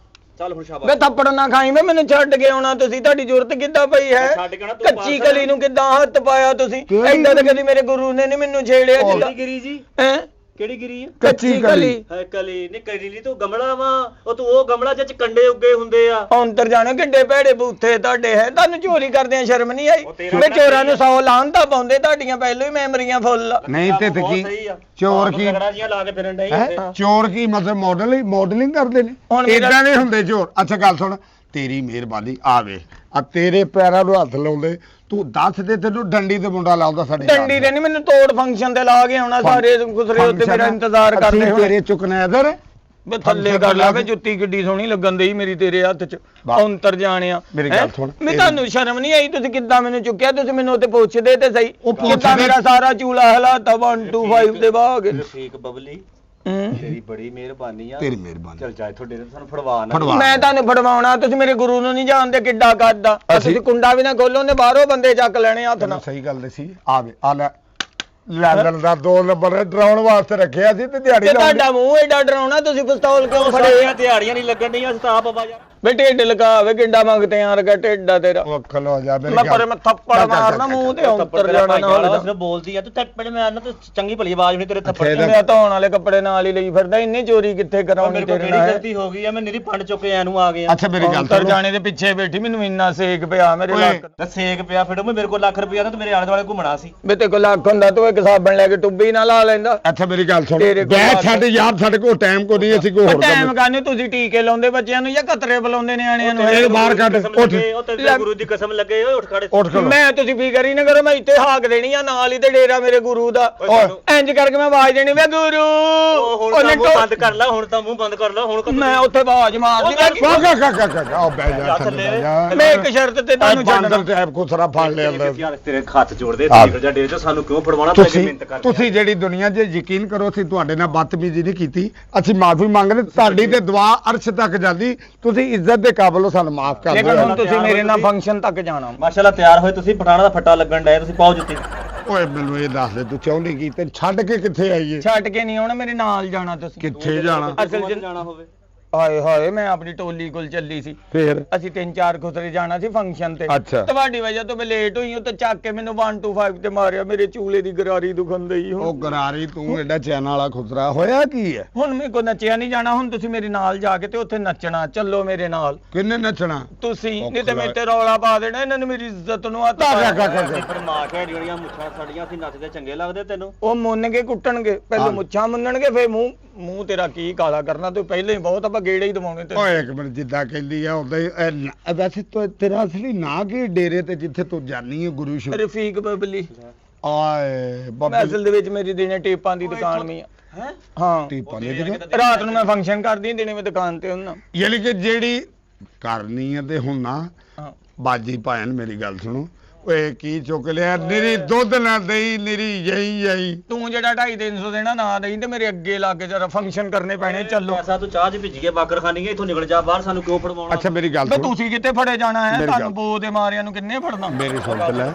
ਚੱਲ ਹੁਣ ਸ਼ਾਬਾਸ਼ ਵੇ ਥੱਪੜ ਨਾ ਖਾਈ ਵੇ ਮੈਨੂੰ ਛੱਡ ਕੇ ਆਉਣਾ ਤੁਸੀਂ ਤੁਹਾਡੀ ਜ਼ਰੂਰਤ ਕਿੱਦਾਂ ਪਈ ਹੈ ਛੱਡ ਕੇ ਆਉਣਾ, ਤੂੰ ਕੱਚੀ ਪਾਸ ਕਲੀ ਨੂੰ ਕਿੱਦਾਂ ਹੱਥ ਪਾਇਆ ਤੁਸੀਂ ਕਿਹੜੀ ਏਦਾਂ ਤਾਂ ਕਦੀ ਮੇਰੇ ਗੁਰੂ ਨੇ ਨਹੀਂ ਮੈਨੂੰ ਛੇੜਿਆ ਜਿੱਦਾਂ ਕਿਹੜੀ ਗਿਰੀ ਜੀ ਹੈ ਕਿਹੜੀ ਗਿਰੀ ਆ ਕੱਚੀ ਕਲੀ ਹੈ ਕਲੀ ਨਹੀਂ ਕਲੀ ਨਹੀਂ ਤੂੰ ਗਮਲਾ ਵਾ ਉਹ ਤੂੰ ਉਹ ਗਮਲਾ ਜਿਹ ਚ ਕੰਡੇ ਉੱਗੇ ਹੁੰਦੇ ਆ ਅੰਤਰ ਜਾਣੇ ਕਿੱਡੇ ਭੈੜੇ ਬੂਥੇ ਤੁਹਾਡੇ ਹੈ ਤੁਹਾਨੂੰ ਚੋਰੀ ਕਰਦਿਆਂ ਸ਼ਰਮ ਨਹੀਂ ਆਈ ਉਹ ਤੇਰਾ ਵੇ ਚੋਰਾਂ ਨੂੰ 100 ਲਾਂਤਾ ਪਾਉਂਦੇ ਤੁਹਾਡੀਆਂ ਪਹਿਲਾਂ ਹੀ ਮੈਮਰੀਆਂ ਫੁੱਲ ਆ। ਨਹੀਂ ਤੇ ਕੀ ਚੋਰ ਕੀ ਤਗੜਾ ਜੀਆਂ ਲਾ ਕੇ ਫਿਰਨ ਡਈ ਹੈ ਉੱਥੇ। ਚੋਰ ਕੀ ਮਤਲਬ ਮਾਡਲਿੰਗ ਕਰਦੇ ਨੇ ਹੁਣ ਮੇਰਾ- ਇਦਾਂ ਦੇ ਹੁੰਦੇ ਚੋਰ ਅੱਛਾ ਗੱਲ ਸੁਣ ਤੇਰੀ ਮਿਹਰਬਾਨੀ ਆਵੇ ਆ ਤੇਰੇ ਪੈਰਾਂ ਨੂੰ ਹੱਥ ਲਾਉਂਦੇ ਤੂੰ ਦੱਸ ਦੇ ਤੈਨੂੰ ਡੰਡੀ ਤੇ ਮੁੰਡਾ ਲਾਉਂਦਾ ਸਾਡੇ ਡੰਡੀ ਤੇ ਨਹੀਂ ਮੈਨੂੰ ਤੋੜ ਫੰਕਸ਼ਨ ਤੇ ਲਾ ਕੇ ਆਉਣਾ ਸਾਰੇ ਗੁਸਰੇ ਉੱਤੇ ਮੇਰਾ ਇੰਤਜ਼ਾਰ ਕਰਦੇ ਅਸੀਂ ਹੋਣੇ ਤੇਰੇ ਚੁੱਕਣਾ ਇਧਰ ਵੇ ਥੱਲੇ ਕਰ ਲਾ ਵੇ ਜੁੱਤੀ ਕਿੱਡੀ ਸੋਹਣੀ ਲੱਗਣ ਦਈ ਮੇਰੀ ਤੇਰੇ ਹੱਥ 'ਚ ਵਾਹ। ਅੰਤਰ ਜਾਣਿਆ ਮੇਰੀ ਗੱਲ ਸੁਣ। ਮੈਂ ਤੁਹਾਨੂੰ ਸ਼ਰਮ ਨਹੀਂ ਆਈ ਤੁਸੀਂ ਕਿੱਦਾਂ ਮੈਨੂੰ ਚੁੱਕਿਆ ਤੁਸੀਂ ਮੈਨੂੰ ਉੱਤੇ ਪੁੱਛਦੇ ਤੇ ਸਹੀ ਉਹ ਕਿੱਦਾਂ ਪੁੱਛਦੇ- ਮੇਰਾ ਸਾਰਾ ਚੂਲਾ ਹਲਾਤਾ 1 2 5 ਦੇ ਬਾਗ ਰਫੀਕ ਬਬਲੀ ਤੇਰੀ ਬੜੀ ਮਿਹਰਬਾਨੀ ਆ ਤੇਰੀ ਮਿਹਰਬਾਨੀ ਚੱਲ ਜਾ ਇੱਥੋਂ ਡੇਰੇ ਤੋਂ ਸਾਨੂੰ ਫੜਵਾ ਨਾ ਫੜਵਾ। ਮੈਂ ਤੁਹਾਨੂੰ ਫੜਵਾਉਣਾ ਤੁਸੀਂ ਮੇਰੇ ਗੁਰੂ ਨੂੰ ਨਹੀਂ ਜਾਣਦੇ ਕਿੱਡਾ ਕੱਦਾ ਤੁਸੀਂ ਕੁੰਡਾ ਵੀ ਨਾ ਖੋਲੋ ਨੇ ਬਾਹਰੋਂ ਬੰਦੇ ਚੱਕ ਲੈਣੇ ਹੱਥ ਨਾਲ ਸਹੀ ਗੱਲ ਦੱਸੀ ਆਵੇ ਆ ਲੈ ਲੈਂਡਨ ਦਾ 2 ਨੰਬਰ ਡਰਾਉਣ ਵਾਸਤੇ ਰੱਖਿਆ ਸੀ ਤੇ ਦਿਹਾੜੀ ਤੇ ਲਾਉਣੀ ਤੁਹਾਡਾ ਮੂੰਹ ਏਡਾ ਡਰਾਉਣਾ ਤੁਸੀਂ ਪਿਸਤੌਲ ਕਿਉਂ ਫੜੇ ਫੜਿਆ ਦਿਹਾੜੀਆਂ ਨਹੀਂ ਲੱਗਣ ਡੀਆਂ ਅਸੀਂ ਤਾਂ ਆਪ ਬਾਬਾ ਯਾਰ ਵੇ ਢਿੱਡ ਲਗਾ ਵੇ ਕਿੱਡਾ ਮੰਗਤੇ ਆ ਰਗਾ ਢਿੱਡਾ ਤੇਰਾ ਉਹ ਖਲੋ ਜਾ ਮੇਰੇ ਮੈਂ ਪਰ ਮੈਂ ਥੱਪੜ ਮਾਰਨਾ ਮੂੰਹ ਤੇ ਉੱਤਰ ਜਾਣਾ ਨਾਲ ਉਸਨੇ ਬੋਲਦੀ ਆ ਤੂੰ ਥੱਪੜ ਮਾਰਨਾ ਤੂੰ ਚੰਗੀ ਭਲੀ ਆਵਾਜ਼ ਨਹੀਂ ਤੇਰੇ ਥੱਪੜ ਅੱਛਾ, ਮੈਂ ਧੋਣ ਵਾਲੇ ਕੱਪੜੇ ਨਾਲ ਹੀ ਲਈ ਫਿਰਦਾ ਇੰਨੀ ਚੋਰੀ ਕਿੱਥੇ ਕਰਾਉਣੀ ਮੇਰੇ ਕੋਲ ਤੇਰੇ ਕਿਹੜੀ ਨਾਲ ਗਲਤੀ ਹੋ ਗਈ ਆ ਮੈਂ ਨਿਰੀ ਪੰਡ ਚੁੱਕ ਕੇ ਐਨੂੰ ਆ ਗਿਆ ਅੱਛਾ ਮੇਰੀ ਗੱਲ ਉੱਤਰ ਸੁਣ ਜਾਣੇ ਦੇ ਪਿੱਛੇ ਬੈਠੀ ਮੈਨੂੰ ਇੰਨਾ ਸੇਕ ਪਿਆ ਮੇਰੇ ਓਏ। ਲੱਕ ਤੇ ਸੇਕ ਪਿਆ ਫਿਰ ਮੈਂ ਮੇਰੇ ਕੋਲ ਲੱਖ ਰੁਪਇਆ ਤਾਂ ਤੂੰ ਮੇਰੇ ਆਲੇ ਦੁਆਲੇ ਘੁੰਮਣਾ ਸੀ ਵੇ ਤੇ ਕੋ ਲੱਖ ਹੁੰਦਾ ਤੂੰ ਇੱਕ ਸਾਬਣ ਲੈ ਕੇ ਟੁੱਬੀ ਨਾ ਲਾ ਲੈਂਦਾ ਅੱਛਾ ਮੇਰੀ ਗੱਲ ਸੁਣ ਤੇਰੇ ਕੋਲ ਬੈ ਬਾਤ- ਛੱਡ ਯਾਰ ਸਾਡੇ ਕੋਲ ਟਾਈਮ ਕੋ ਨਹੀਂ ਅਸੀਂ ਕੋਈ ਹੋਰ ਟਾਈਮ ਕੰਮ ਕਾਨੇ ਤੁਸੀਂ ਟੀਕੇ ਲਾਉਂਦੇ ਬੱਚਿਆਂ ਨੂੰ ਜਾਂ ਕਤਰੇ ਬੁਲਾਉਂਦੇ ਨਿਆਣਿਆਂ ਨੂੰ ਇਹ ਬਾਹਰ ਕੱਢ ਉੱਠ ਉਹ ਤੇਰੇ ਗੁਰੂ ਦੀ ਕਸਮ ਲੱਗੇ ਓਏ ਉੱਠ ਖੜੇ ਉੱਠ ਖਲੋ ਮੈਂ ਤੁਸੀਂ ਫਿਕਰ ਹੀ ਨਾ ਕਰੋ ਮੈਂ ਇੱਥੇ ਹਾਕ ਦੇਣੀ ਆ ਨਾਲ ਹੀ ਤੇ ਡੇਰਾ ਮੇਰੇ ਗੁਰੂ ਦਾ ਇੰਜ ਕਰਕੇ ਮੈਂ ਆਵਾਜ਼ ਦੇਣੀ ਵੇ ਗੁਰੂ ਹੁਣ ਉਹਨੇ ਤਾਂ ਮੂੰਹ ਬੰਦ ਕਰ ਲੈ ਹੁਣ ਤਾਂ ਮੂੰਹ ਬੰਦ ਕਰ ਲੈ ਹੁਣ ਮੈਂ ਉੱਥੇ ਆਵਾਜ਼ ਮਾਰਦੀ ਕਾ ਆ ਬੈ ਜਾ ਥੱਲੇ ਬਹਿ ਜਾ ਮੈਂ ਇੱਕ ਸ਼ਰਤ ਤੇ ਤੁਹਾਨੂੰ ਛੱਡਣਾ ਬਾਂਦਰ ਟੈਪ ਕੋ ਸਾਰਾ ਫੜ ਲਿਆ ਅੰਦਰ ਯਾਰ ਤੇਰੇ ਹੱਥ ਜੋੜਦੇ ਆ। ਨਿਕਲ ਜਾ ਡੇਰੇ ਚੋਂ ਸਾਨੂੰ ਕਿਉਂ ਫੜਵਾਉਣਾ ਪੈ ਤੁਸੀਂ ਮਿਹਨਤ ਕਰ ਤੁਸੀਂ ਜਿਹੜੀ ਦੁਨੀਆ 'ਚ ਯਕੀਨ ਕਰੋ ਅਸੀਂ ਤੁਹਾਡੇ ਨਾਲ ਬਦਤਮੀਜ਼ੀ ਨਹੀਂ ਕੀਤੀ ਅਸੀਂ ਮਾਫੀ ਮੰਗਦੇ ਤੁਹਾਡੀ ਤੇ ਦੁਆ ਅਰਸ਼ ਤੱਕ ਜਾਂਦੀ ਤੁਸੀਂ ਇੱਜ਼ਤ ਦੇ ਕਾਬਲ ਹੋ ਸਾਨੂੰ ਮਾਫ ਕਰ ਲੇਕਿਨ ਹੁਣ ਦਿਓ ਤੁਸੀਂ ਮੇਰੇ ਨਾਲ ਫੰਕਸ਼ਨ ਤੱਕ ਜਾਣਾ ਮਾਸ਼ਾਅੱਲਾ ਤਿਆਰ ਹੋਏ ਤੁਸੀਂ ਪਠਾਣਾ ਦਾ ਫੱਟਾ ਲੱਗਣ ਡਏ ਤੁਸੀਂ ਪਾਓ ਜੁੱਤੀ ਓਏ ਮੈਨੂੰ ਇਹ ਦੱਸ ਦੇ ਤੂੰ ਚਾਹੁੰਦੀ ਕੀ ਤੇ ਛੱਡ ਕੇ ਕਿੱਥੇ ਆਈਏ ਛੱਡ ਕੇ ਨਹੀਂ ਆਉਣਾ ਮੇਰੇ ਨਾਲ ਜਾਣਾ ਤੁਸੀਂ ਕਿੱਥੇ ਜਾਣਾ ਅਸਲ 'ਚ ਜਾਣਾ ਹੋਵੇ ਹਾਏ ਹਾਏ ਮੈਂ ਆਪਣੀ ਟੋਲੀ ਕੋਲ ਚੱਲੀ ਸੀ ਫੇਰ ਅਸੀਂ 3-4 ਖੁਸਰੇ ਜਾਣਾ ਸੀ ਫੰਕਸ਼ਨ ਤੇ ਅੱਛਾ। ਤੁਹਾਡੀ ਵਜ੍ਹਾ ਤੋਂ ਮੈਂ ਲੇਟ ਹੋਈ ਹਾਂ ਤੇ ਚੱਕ ਕੇ ਮੈਨੂੰ 1 2 5 ਤੇ ਮਾਰਿਆ ਮੇਰੇ ਚੂਲੇ ਦੀ ਗਰਾਰੀ ਦੁਖਣ ਦਈ ਉਹ ਹੁਣ ਗਰਾਰੀ ਤੂੰ ਐਡਾ ਚੈਨ ਵਾਲਾ ਖੁਸਰਾ ਹੋਇਆ ਕੀ ਹੈ ਹੁਣ ਮੇਰੇ ਕੋ ਨੱਚਿਆ ਨਹੀਂ ਜਾਣਾ ਹੁਣ ਤੁਸੀਂ ਮੇਰੇ ਨਾਲ ਜਾ ਕੇ ਤੇ ਉੱਥੇ ਨੱਚਣਾ ਚੱਲੋ ਮੇਰੇ ਨਾਲ ਕਿੰਨੇ ਨੱਚਣਾ ਤੁਸੀਂ ਉਹ ਨਹੀਂ ਤੇ ਮੈਂ ਖੁਦਾ। ਤੇ ਰੌਲਾ ਪਾ ਦੇਣਾ ਇਹਨਾਂ ਨੇ ਮੇਰੀ ਇੱਜ਼ਤ ਨੂੰ ਹੱਥ ਕਾ ਪਾਇਆ। ਕਾ ਫਰਮਾਸ਼ ਹੈ ਜਿਹੜੀਆਂ ਮੁੱਛਾਂ ਸਾਡੀਆਂ ਅਸੀਂ ਨੱਚਦੇ ਚੰਗੇ ਲੱਗਦੇ ਤੈਨੂੰ ਉਹ ਮੁੰਨਗੇ ਕੁੱਟਣਗੇ ਪਹਿਲੇ ਹਾਂ। ਮੁੱਛਾਂ ਮੁੰਨਣਗੇ ਫੇਰ ਮੂੰਹ ਤੇਰਾ ਕੀ ਕਾਲਾ ਕਰਨਾ ਤੂੰ ਪਹਿਲੇ ਹੀ ਬਹੁਤ ਆਪਾਂ ਗੇੜੇ ਹੀ ਦਵਾਉਣੇ ਤੇ ਓਏ ਇੱਕ ਮਿੰਟ ਜਿੱਦਾਂ ਕਹਿੰਦੀ ਆ ਉਦਾਂ ਹੀ ਵੈਸੇ ਤੇਰਾ ਅਸਲੀ ਨਾਂ ਕੀ ਡੇਰੇ ਤੇ ਜਿੱਥੇ ਤੂੰ ਜਾਨੀ ਹੈ ਗੁਰੂ ਸ਼ੁਰੂ ਰਫੀਕ ਬਬਲੀ ਆਏ ਮੈਂ ਬੱਬੀ ਅਸਲ ਦੇ ਵਿੱਚ ਮੇਰੀ ਦਿਨੇ ਟੇਪਾਂ ਦੀ ਦੁਕਾਨ ਵੀ ਆ ਹੈ ਹਾਂ ਟੀਪਾਂ ਦੇ ਦੇ ਰਾਤ ਨੂੰ ਮੈਂ ਫੰਕਸ਼ਨ ਕਰਦੀ ਦਿਨੇ ਮੈਂ ਦੁਕਾਨ ਤੇ ਹੁੰਨਾ ਯਾਨੀ ਕਿ ਜਿਹੜੀ ਕਰਨੀ ਹੈ ਤੇ ਹੁਣ ਨਾ ਹਾਂ ਬਾਜੀ ਭਾਣ ਮੇਰੀ ਗੱਲ ਸੁਣੋ ਓਏ ਕੀ ਚੁੱਕ ਲਿਆ ਨਿਰੀ ਦੁੱਧ ਨਾ ਦੇਈ ਨਿਰੀ ਯਹੀ ਤੂੰ ਜਿਹੜਾ 250-300 ਦੇਣਾ ਨਾ ਦੇਈ ਤੇ ਮੇਰੇ ਅੱਗੇ ਲੱਗ ਜਰਾ ਫੰਕਸ਼ਨ ਕਰਨੇ ਪੈਣੇ ਚੱਲੋ ਐਸਾ ਤੂੰ ਚਾਹ ਚ ਭਿੱਜ ਗਿਆ ਬਾਕਰ ਖਾਣੀ ਹੈ ਇੱਥੋਂ ਨਿਕਲ ਜਾ ਬਾਹਰ ਸਾਨੂੰ ਕਿਉਂ ਫੜਵਾਉਣਾ ਅੱਛਾ ਮੇਰੀ ਗੱਲ ਬੇ ਸੁਣ ਤੁਸੀਂ ਕਿੱਥੇ ਫੜੇ ਜਾਣਾ ਹੈ ਮੇਰੀ ਤੁਹਾਨੂੰ ਗੱਲ। ਬੋ ਦੇ ਮਾਰਿਆਂ ਨੂੰ ਕਿੰਨੇ ਫੜਨਾ ਮੇਰੀ ਸੁਣ ਤੇ ਲੈ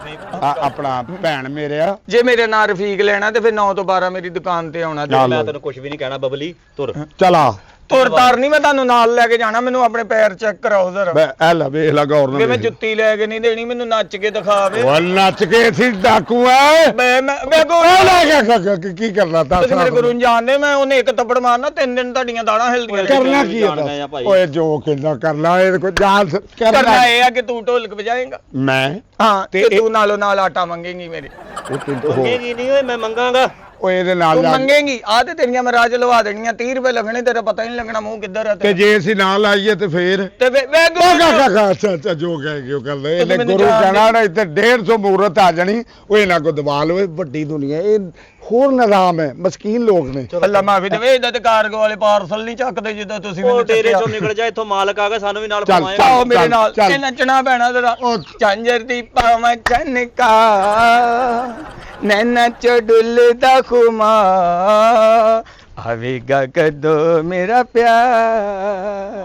ਆਪਣਾ ਭੈਣ ਮੇਰੇ ਆ ਜੇ ਮੇਰੇ ਨਾਲ ਰਫੀਕ ਲੈਣਾ ਤੇ ਫਿਰ 9 ਤੋਂ 12 ਮੇਰੀ ਦੁਕਾਨ ਤੇ ਆਉਣਾ ਨਾਲ। ਮੈਂ ਤੈਨੂੰ ਕੁਝ ਵੀ ਨਹੀਂ ਕਹਿਣਾ ਬਬਲੀ ਤੁਰ ਚਲਾ ਤੁਰ ਤਾਰ ਨਹੀਂ ਮੈਂ ਤੁਹਾਨੂੰ ਨਾਲ ਲੈ ਕੇ ਜਾਣਾ ਮੈਨੂੰ ਆਪਣੇ ਪੈਰ ਚੈੱਕ ਕਰਾਓ ਜ਼ਰਾ ਬੈ ਐ ਲੈ ਵੇਖ ਲਾ ਗੌਰ ਕਿ ਮੈਂ ਨਾਲ ਜੁੱਤੀ ਲੈ ਕੇ ਨਹੀਂ ਦੇਣੀ ਮੈਨੂੰ ਨੱਚ ਕੇ ਦਿਖਾਵੇ ਓ ਨੱਚ ਕੇ ਸੀ ਡਾਕੂ ਐ ਮੈਂ ਕੀ ਕਰਨਾ ਦੱਸ ਤੁਸੀਂ ਮੇਰੇ ਗੁਰੂ ਨੂੰ ਜਾਣਦੇ ਮੈਂ ਉਹਨੇ ਇੱਕ ਥੱਪੜ ਮਾਰਨਾ 3 ਦਿਨ ਤੁਹਾਡੀਆਂ ਦਾੜਾਂ ਹਿਲਦੀਆਂ ਕਰਨਾ ਕੀ ਜਾਣਦੇ ਆ ਹੈ ਭਾਈ। ਓਏ ਜੋ ਕਹਿੰਦਾ ਕਰ ਲਾ ਇਹ ਕੋਈ ਜਾਲ ਕਰਨਾ ਇਹ ਆ ਕਿ ਤੂੰ ਢੋਲਕ ਵਜਾਏਂਗਾ ਮੈਂ ਹਾਂ ਤੇ ਤੇ ਤੂੰ ਨਾਲੋਂ ਨਾਲ ਆਟਾ ਮੰਗੇਂਗੀ ਮੇਰੇ ਉਹ ਤੈਨੂੰ ਮੰਗੇਗੀ ਨਹੀਂ ਓਏ ਮੈਂ ਮੰਗਾਂਗਾ ਓਏ ਇਹਦੇ ਨਾਲ ਤੂੰ ਜਾ ਮੰਗੇਂਗੀ ਆ ਤੇ ਤੇਰੀਆਂ ਮੈਂ ਰਾਜ ਲਵਾ ਦੇਣੀਆਂ 30 ਰੁਪਏ ਲੱਗਣੇ ਤੇਰਾ ਪਤਾ ਹੀ ਨਹੀਂ ਲੱਗਣਾ ਮੂੰਹ ਕਿੱਧਰ ਹੈ ਤੇ ਤੇਰਾ। ਜੇ ਅਸੀਂ ਨਾਲ ਆਈਏ ਤੇ ਫੇਰ ਤੇ ਵੇ ਕਾ ਅੱਛਾ ਜੋ ਕਹੇਗੀ ਉਹ ਕਰ ਲੈ ਇਹਨੇ ਮੈਨੂੰ ਗੁਰੂ ਜਾਣ ਕਹਿਣਾ ਨਾ ਇੱਥੇ 150 ਮੂਰਤ ਆ ਜਾਣੀ ਉਹ ਇਹਨਾਂ ਕੋ ਦਬਾ ਲਵੇ ਵੱਡੀ ਦੁਨੀਆ ਇਹ ਹੋਰ ਨਿਜ਼ਾਮ ਹੈ ਮਸਕੀਨ ਲੋਕ ਨੇ ਅੱਲਾ ਮਾਫੀ ਦੇਵੇ ਇਹਦਾ ਤੇ ਕਾਰਗੋ ਵਾਲੇ ਪਾਰਸਲ ਨਹੀਂ ਚੱਕਦੇ ਜਿੱਦਾਂ ਤੁਸੀਂ ਉਹ ਮੈਨੂੰ ਤੇਰੇ ਚੱਕਿਆ ਚੋਂ ਨਿਕਲ ਜਾ ਇੱਥੋਂ ਮਾਲਕ ਆ ਗਿਆ ਸਾਨੂੰ ਵੀ ਨਾਲ ਚੱਲ, ਫਰਮਾਏਗਾ ਆਓ ਮੇਰੇ ਚੱਲ, ਨਾਲ ਚੱਲ। ਇਹ ਨੱਚਣਾ ਪੈਣਾ ਜ਼ਰਾ ਉਹ ਝਾਂਜਰ ਦੀ ਪਾਵਾਂ ਚਨਕਾ ਨੈਣਾ ਚੋ ਡੁੱਲਦਾ ਖੁਮਾ ਆਵੇਗਾ ਕਦੋਂ ਮੇਰਾ ਪਿਆਰ